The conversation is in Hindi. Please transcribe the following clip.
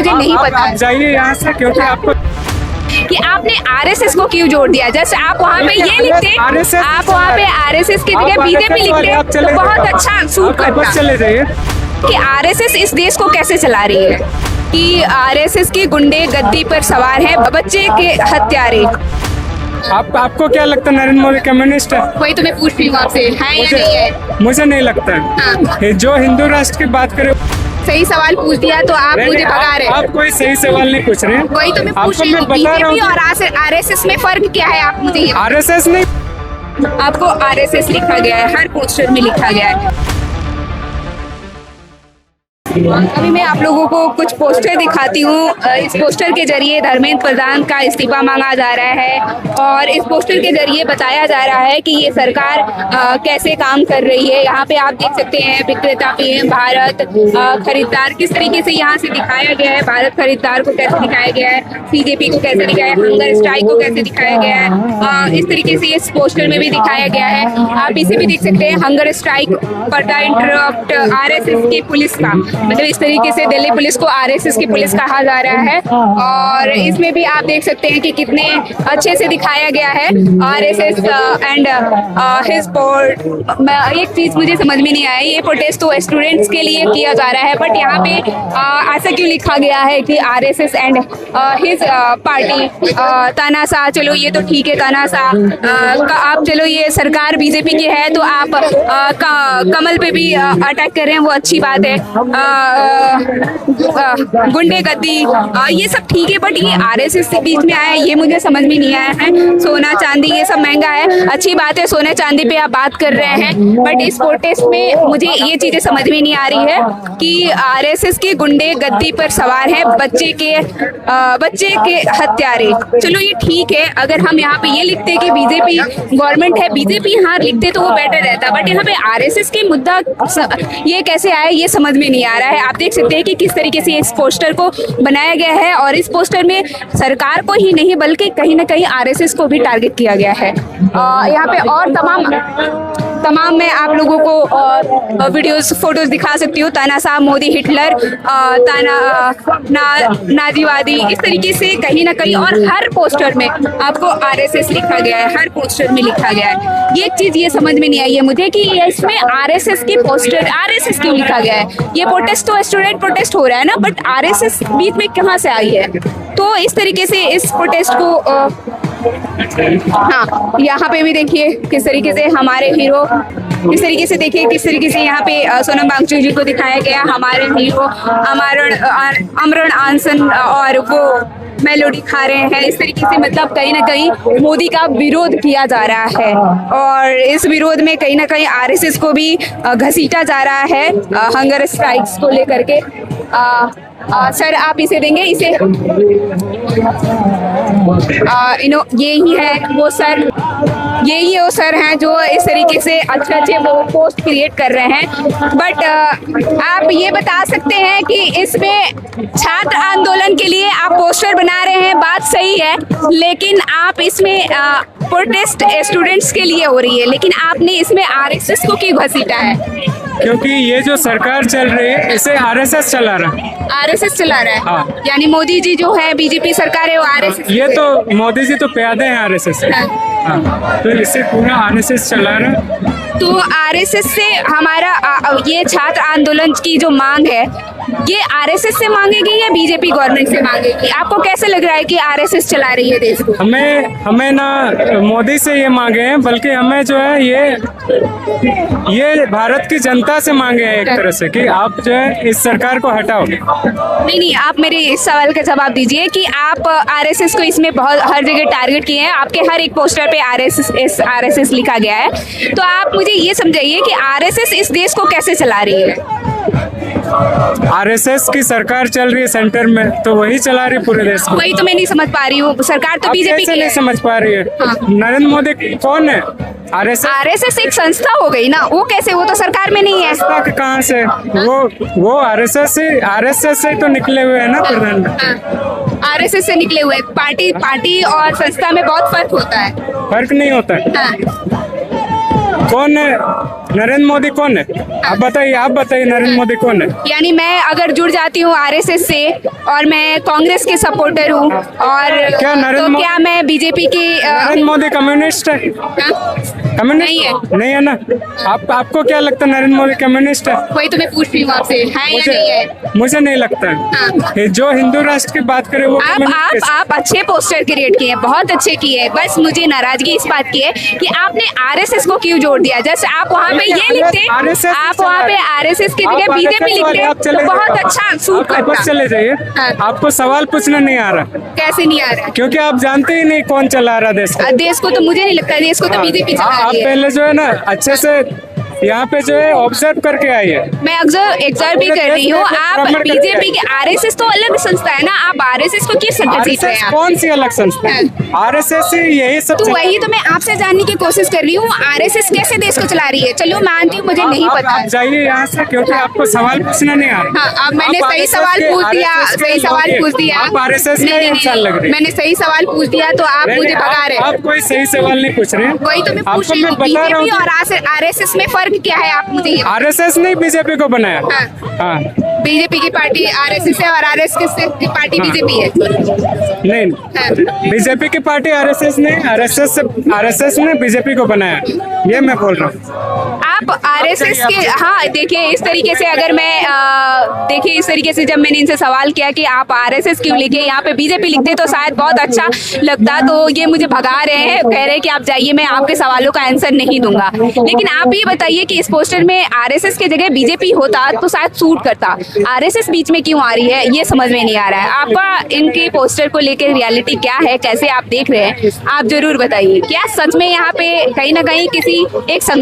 मुझे नहीं पता है। जाइए यहाँ से, क्योंकि आपको कि आपने आरएसएस को क्यों जोड़ दिया? जैसे आप वहाँ पे ये लिखते, आप वहाँ पे आरएसएस की जगह बीजेपी लिखते तो बहुत अच्छा सूट करता। चले जाइए कि आरएसएस इस देश को कैसे चला रही है, कि आरएसएस के गुंडे गद्दी पर सवार हैं, बच्चे के हत्यारे। आपको क्या लगता है नरेंद्र मोदी कम्युनिस्ट है? वही तो मैं पूछ रही हूँ आपसे, है या नहीं है? मुझे नहीं लगता है। हाँ। जो हिंदू राष्ट्र की बात करे, सही सवाल पूछ दिया तो आप मुझे भगा रहे हैं। आप कोई सही सवाल नहीं पूछ रहे हैं। वही तो मैं पूछ रही हूँ, बीजेपी और आरएसएस में फर्क क्या है? आप मुझे आरएसएस नहीं, आपको आरएसएस लिखा गया है, हर पोस्टर में लिखा गया है। अभी मैं आप लोगों को कुछ पोस्टर दिखाती हूँ। इस पोस्टर के जरिए धर्मेंद्र प्रधान का इस्तीफा मांगा जा रहा है और इस पोस्टर के जरिए बताया जा रहा है कि ये सरकार कैसे काम कर रही है। यहाँ पे आप देख सकते हैं विक्रेता पीएम भारत खरीदार किस तरीके से यहाँ से दिखाया गया है। भारत खरीदार को कैसे दिखाया गया है, बीजेपी को कैसे दिखाया है, हंगर स्ट्राइक को कैसे दिखाया गया है, इस तरीके से इस पोस्टर में भी दिखाया गया है। आप इसे भी देख सकते हैं, हंगर स्ट्राइक पटा इंटरप्ट आरएसएस की पुलिस का, मतलब इस तरीके से दिल्ली पुलिस को आरएसएस की पुलिस कहा जा रहा है। और इसमें भी आप देख सकते हैं कि कितने अच्छे से दिखाया गया है आरएसएस एंड हिज बोर्ड। एक चीज मुझे समझ में नहीं आई, ये प्रोटेस्ट तो स्टूडेंट्स के लिए किया जा रहा है, बट यहाँ पे ऐसा क्यों लिखा गया है कि आरएसएस एंड हिज पार्टी तानाशाह। चलो ये तो ठीक है, तानाशाह आप, चलो ये सरकार बीजेपी की है तो आप कमल पे भी अटैक कर रहे हैं, वो अच्छी बात है। गुंडे गद्दी ये सब ठीक है, बट ये आरएसएस के बीच में आया है, ये मुझे समझ में नहीं आया है। सोना चांदी ये सब महंगा है, अच्छी बात है, सोने चांदी पे आप बात कर रहे हैं, बट इस प्रोटेस्ट में मुझे ये चीजें समझ में नहीं आ रही है कि आरएसएस के गुंडे गद्दी पर सवार हैं, बच्चे के हत्यारे। चलो ये ठीक है, अगर हम यहाँ पे ये लिखते कि बीजेपी गवर्नमेंट है, बीजेपी यहाँ लिखते तो वो बेटर रहता, बट यहाँ पे आरएसएस के मुद्दा ये कैसे आया ये समझ में नहीं आ रहा है। आप देख सकते हैं कि किस तरीके से इस पोस्टर को बनाया गया है और इस पोस्टर में सरकार को ही नहीं बल्कि कहीं ना कहीं आरएसएस को भी टारगेट किया गया है। यहाँ पे और तमाम मैं आप लोगों को वीडियोस फोटोज दिखा सकती हूँ। तानाशाह, मोदी, हिटलर, नाजीवादी, इस तरीके से कहीं ना कहीं, और हर पोस्टर में आपको आरएसएस लिखा गया है, हर पोस्टर में लिखा गया है। ये चीज ये समझ में नहीं आई है मुझे कि इसमें आरएसएस की पोस्टर, आरएसएस क्यों लिखा गया है। ये प्रोटेस्ट तो स्टूडेंट प्रोटेस्ट हो रहा है ना, बट आरएसएस बीच में कहाँ से आई है? तो इस तरीके से इस प्रोटेस्ट को हाँ, यहाँ पे भी देखिए किस तरीके से हमारे हीरो, इस तरीके से देखिए किस तरीके से यहाँ पे सोनम वांगचुक जी को दिखाया गया, हमारे हीरो अमरण आनसन, और वो मेलोडी खा रहे हैं। इस तरीके से मतलब कहीं ना कहीं मोदी का विरोध किया जा रहा है और इस विरोध में कहीं ना कहीं आरएसएस को भी घसीटा जा रहा है हंगर स्ट्राइक्स को लेकर के। सर आप इसे देंगे, इसे यही है वो सर, यही वो सर हैं जो इस तरीके से अच्छे वो पोस्ट क्रिएट कर रहे हैं। बट आप ये बता सकते हैं कि इसमें छात्र आंदोलन के लिए आप पोस्टर बना रहे हैं, बात सही है, लेकिन आप इसमें प्रोटेस्ट स्टूडेंट्स के लिए हो रही है, लेकिन आपने इसमें आरएसएस को क्यों घसीटा है? क्योंकि ये जो सरकार चल रही है इसे आरएसएस चला रहा है। आरएसएस चला रहा है? हाँ। यानी मोदी जी जो है, बीजेपी सरकार है, वो आरएसएस। ये तो मोदी जी तो प्यादे हैं आरएसएस से। हाँ। तो इससे पूरा आरएसएस चला रहा है। तो आरएसएस से हमारा ये छात्र आंदोलन की जो मांग है, ये आरएसएस से मांगेगी या बीजेपी गवर्नमेंट से मांगेगी? आपको कैसे लग रहा है कि आरएसएस चला रही है देश को? हमें ना मोदी से ये मांगे हैं, बल्कि हमें जो है ये भारत की जनता से मांगे हैं एक तरह से, कि आप जो है इस सरकार को हटाओ। नहीं, आप मेरे इस सवाल का जवाब दीजिए कि आप आरएसएस को इसमें बहुत हर जगह टारगेट किए हैं, आपके हर एक पोस्टर पे आरएसएस लिखा गया है, तो आप मुझे ये समझाइए कि आरएसएस इस देश को कैसे चला रही है? आरएसएस की सरकार चल रही है सेंटर में, तो वही चला रही है पूरे देश को। वही तो मैं नहीं समझ पा रही हूँ, सरकार तो बीजेपी की नहीं समझ पा रही है। हाँ। नरेंद्र मोदी कौन है? आरएसएस एक संस्था हो गई ना, वो कैसे, वो तो सरकार में नहीं है। कहाँ से? वो आरएसएस से तो निकले हुए है ना प्रधानमंत्री। आरएसएस से निकले हुए। पार्टी और संस्था में बहुत फर्क होता है। फर्क नहीं होता है। हाँ। कौन है? नरेंद्र मोदी कौन है? आप बताइए नरेंद्र मोदी कौन है? यानी मैं अगर जुड़ जाती हूँ आरएसएस से और मैं कांग्रेस के सपोर्टर हूँ और क्या नरेंद्र तो क्या मैं बीजेपी की नरेंद्र मोदी कम्युनिस्ट है? कम्युनिस्ट नहीं है ना? आपको क्या लगता है नरेंद्र मोदी कम्युनिस्ट है? वही तो मैं पूछ रही हूँ आपसे, है या नहीं है? मुझे नहीं लगता है। जो हिंदू राष्ट्र की बात करे वो आप अच्छे पोस्टर क्रिएट किए, बहुत अच्छे किए। बस मुझे नाराजगी इस बात की है कि आपने आरएसएस को क्यों जोड़ दिया। जैसे आप वहाँ पे ये लिखते, आप वहाँ पे आरएसएस की जगह बीजेपी लिखते तो बहुत अच्छा सूट करता। चले जाइए, आपको सवाल पूछना नहीं आ रहा। कैसे नहीं आ रहा? क्योंकि आप जानते ही नहीं कौन चला रहा देश को। देश को तो मुझे नहीं लगता, देश को तो बीजेपी चला आप रही है। पहले जो है ना अच्छे से यहाँ पे जो है ऑब्जर्व करके आइए। मैं ऑब्जर्व भी कर रही हूँ। आप बीजेपी के, आरएसएस तो अलग संस्था है ना, आप आरएसएस को किस घसीट रहे हैं? कौन सी अलग संस्था है? आरएसएस यही सब। तो वही तो मैं आपसे जानने की कोशिश कर रही हूँ, आरएसएस कैसे देश को चला रही है? चलो मानती हूँ, मुझे नहीं पता। आप जाइए यहाँ से, क्योंकि आपको सवाल पूछना नहीं आ रहा। हाँ, अब मैंने सही सवाल पूछ दिया, आप आरएसएस के इंसान लग रहे हैं। मैंने सही सवाल पूछ दिया तो आप मुझे भगा रहे हैं। आप कोई सही सवाल नहीं पूछ रहे हैं। वही तो मैं पूछ रही हूँ, बीजेपी और आरएसएस में फर्क क्या है? आप मुझे आरएसएस ने बीजेपी को बनाया। हाँ, बीजेपी की पार्टी आरएसएस है और आरएसएस की पार्टी बीजेपी है। नहीं, बीजेपी की पार्टी आरएसएस ने बीजेपी को बनाया, ये मैं बोल रहा हूँ। आप आरएसएस के, हाँ देखिए इस तरीके से अगर मैं देखिए इस तरीके से जब मैंने इनसे सवाल किया कि आप आरएसएस क्यों लिखे, यहाँ पे बीजेपी लिखते तो शायद बहुत अच्छा लगता, तो ये मुझे भगा रहे हैं, कह रहे हैं कि आप जाइए, मैं आपके सवालों का आंसर नहीं दूंगा। लेकिन आप ये बताइए कि इस पोस्टर में आरएसएस की जगह बीजेपी होता तो शायद सूट करता, आरएसएस बीच में क्यों आ रही है ये समझ में नहीं आ रहा है। आपका इनके पोस्टर को लेकर रियलिटी क्या है, कैसे आप देख रहे हैं, आप जरूर बताइए। क्या सच में यहाँ पे कहीं ना कहीं किसी एक संगठन